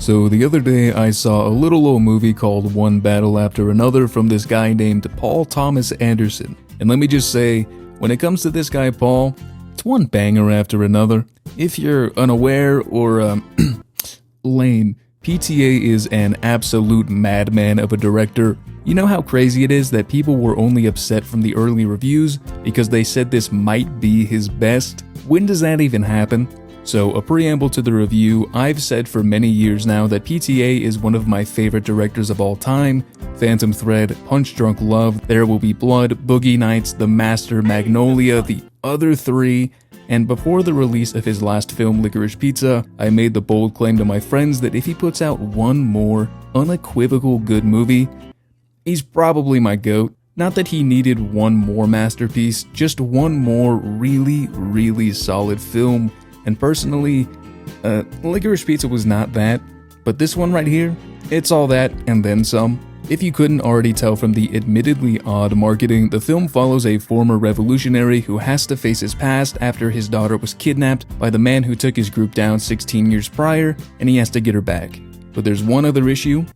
So the other day I saw a little old movie called One Battle After Another from this guy named Paul Thomas Anderson. And let me just say, when it comes to this guy Paul, it's one banger after another. If you're unaware or lame, PTA is an absolute madman of a director. You know how crazy it is that people were only upset from the early reviews because they said this might be his best? When does that even happen? So, a preamble to the review, I've said for many years now that PTA is one of my favorite directors of all time. Phantom Thread, Punch Drunk Love, There Will Be Blood, Boogie Nights, The Master, Magnolia, the other three. And before the release of his last film, Licorice Pizza, I made the bold claim to my friends that if he puts out one more unequivocal good movie, he's probably my GOAT. Not that he needed one more masterpiece, just one more really, really solid film. And personally, Licorice Pizza was not that, but this one right here, it's all that and then some. If you couldn't already tell from the admittedly odd marketing, the film follows a former revolutionary who has to face his past after his daughter was kidnapped by the man who took his group down 16 years prior, and he has to get her back. But there's one other issue.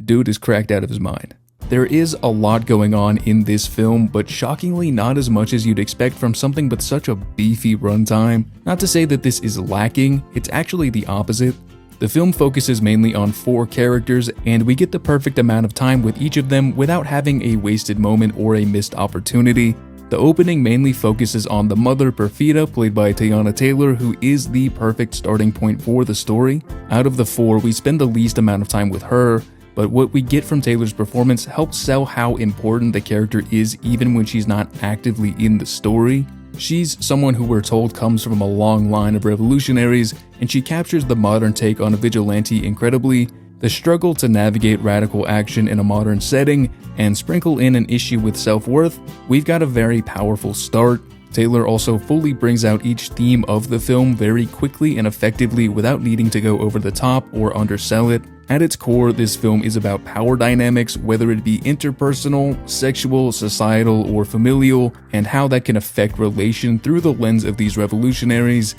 Dude is cracked out of his mind. There is a lot going on in this film, but shockingly not as much as you'd expect from something with such a beefy runtime. Not to say that this is lacking, it's actually the opposite. The film focuses mainly on 4 characters, and we get the perfect amount of time with each of them without having a wasted moment or a missed opportunity. The opening mainly focuses on the mother, Perfida, played by Teyana Taylor, who is the perfect starting point for the story. Out of the 4, we spend the least amount of time with her, but what we get from Taylor's performance helps sell how important the character is even when she's not actively in the story. She's someone who we're told comes from a long line of revolutionaries, and she captures the modern take on a vigilante incredibly. The struggle to navigate radical action in a modern setting and sprinkle in an issue with self-worth, we've got a very powerful start. Taylor also fully brings out each theme of the film very quickly and effectively without needing to go over the top or undersell it. At its core, this film is about power dynamics, whether it be interpersonal, sexual, societal, or familial, and how that can affect relation through the lens of these revolutionaries,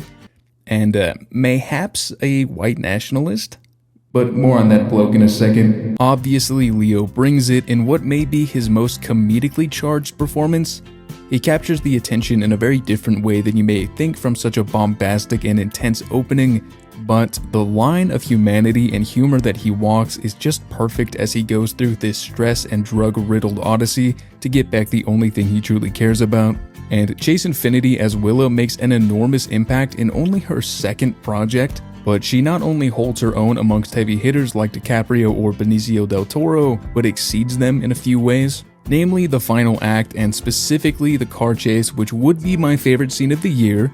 and mayhaps a white nationalist? But more on that bloke in a second. Obviously, Leo brings it in what may be his most comedically charged performance. He captures the attention in a very different way than you may think from such a bombastic and intense opening, but the line of humanity and humor that he walks is just perfect as he goes through this stress and drug-riddled odyssey to get back the only thing he truly cares about. And Chase Infinity as Willa makes an enormous impact in only her second project, but she not only holds her own amongst heavy hitters like DiCaprio or Benicio del Toro, but exceeds them in a few ways. Namely the final act, and specifically the car chase, which would be my favorite scene of the year,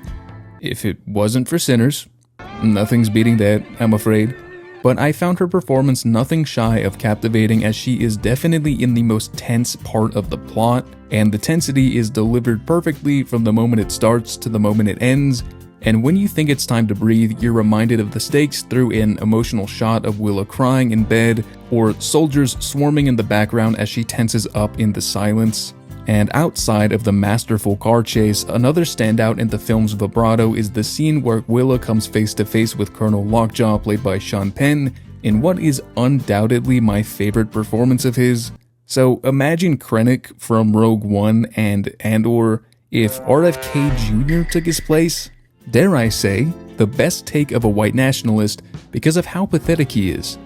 if it wasn't for Sinners. Nothing's beating that, I'm afraid. But I found her performance nothing shy of captivating, as she is definitely in the most tense part of the plot, and the tensity is delivered perfectly from the moment it starts to the moment it ends. And when you think it's time to breathe, you're reminded of the stakes through an emotional shot of Willa crying in bed, or soldiers swarming in the background as she tenses up in the silence. And outside of the masterful car chase, another standout in the film's vibrato is the scene where Willa comes face to face with Colonel Lockjaw, played by Sean Penn, in what is undoubtedly my favorite performance of his. So imagine Krennic from Rogue One and Andor if RFK Jr. took his place. Dare I say, the best take of a white nationalist because of how pathetic he is.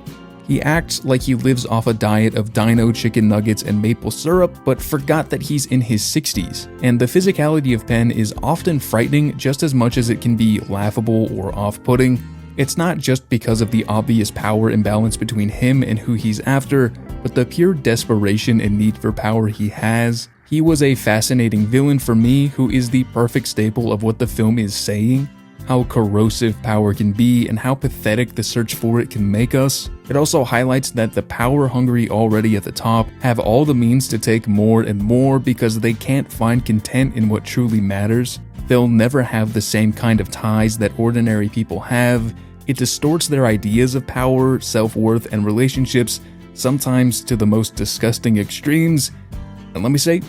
He acts like he lives off a diet of dino chicken nuggets and maple syrup, but forgot that he's in his 60s. And the physicality of Penn is often frightening just as much as it can be laughable or off-putting. It's not just because of the obvious power imbalance between him and who he's after, but the pure desperation and need for power he has. He was a fascinating villain for me who is the perfect staple of what the film is saying, how corrosive power can be and how pathetic the search for it can make us. It also highlights that the power-hungry already at the top have all the means to take more and more because they can't find content in what truly matters. They'll never have the same kind of ties that ordinary people have. It distorts their ideas of power, self-worth, and relationships, sometimes to the most disgusting extremes. And let me say,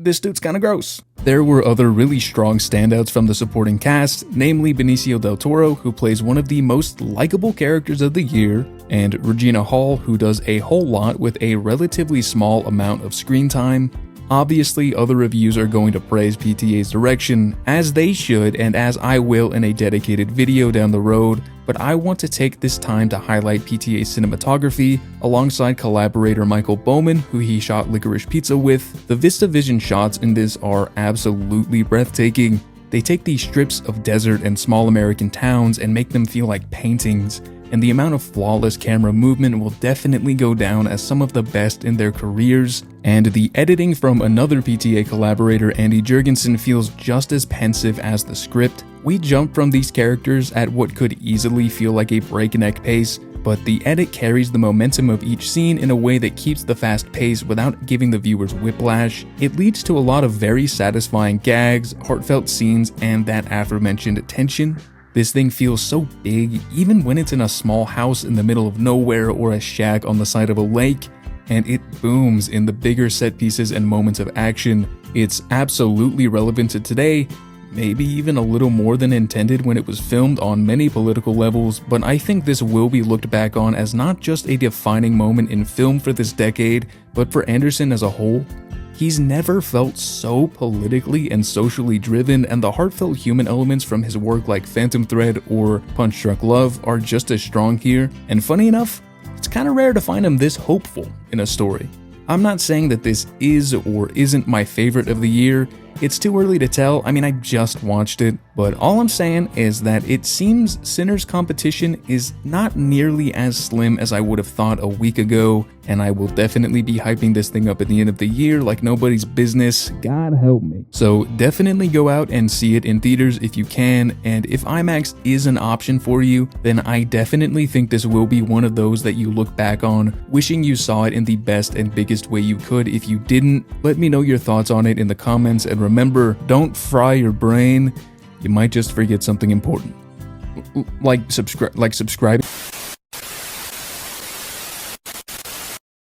this dude's kinda gross. There were other really strong standouts from the supporting cast, namely Benicio del Toro, who plays one of the most likable characters of the year, and Regina Hall, who does a whole lot with a relatively small amount of screen time. Obviously, other reviews are going to praise PTA's direction, as they should and as I will in a dedicated video down the road, but I want to take this time to highlight PTA's cinematography alongside collaborator Michael Bowman, who he shot Licorice Pizza with. The VistaVision shots in this are absolutely breathtaking. They take these strips of desert and small American towns and make them feel like paintings, and the amount of flawless camera movement will definitely go down as some of the best in their careers. And the editing from another PTA collaborator, Andy Jurgensen, feels just as pensive as the script. We jump from these characters at what could easily feel like a breakneck pace, but the edit carries the momentum of each scene in a way that keeps the fast pace without giving the viewers whiplash. It leads to a lot of very satisfying gags, heartfelt scenes, and that aforementioned tension. This thing feels so big, even when it's in a small house in the middle of nowhere or a shack on the side of a lake, and it booms in the bigger set pieces and moments of action. It's absolutely relevant to today, maybe even a little more than intended when it was filmed on many political levels, but I think this will be looked back on as not just a defining moment in film for this decade, but for Anderson as a whole. He's never felt so politically and socially driven, and the heartfelt human elements from his work like Phantom Thread or Punch Drunk Love are just as strong here, and funny enough, it's kinda rare to find him this hopeful in a story. I'm not saying that this is or isn't my favorite of the year. It's too early to tell, I mean I just watched it, but all I'm saying is that it seems Sinner's competition is not nearly as slim as I would have thought a week ago, and I will definitely be hyping this thing up at the end of the year like nobody's business, God help me. So definitely go out and see it in theaters if you can, and if IMAX is an option for you, then I definitely think this will be one of those that you look back on, wishing you saw it in the best and biggest way you could. If you didn't, let me know your thoughts on it in the comments, and remember, don't fry your brain, you might just forget something important. Like subscribe.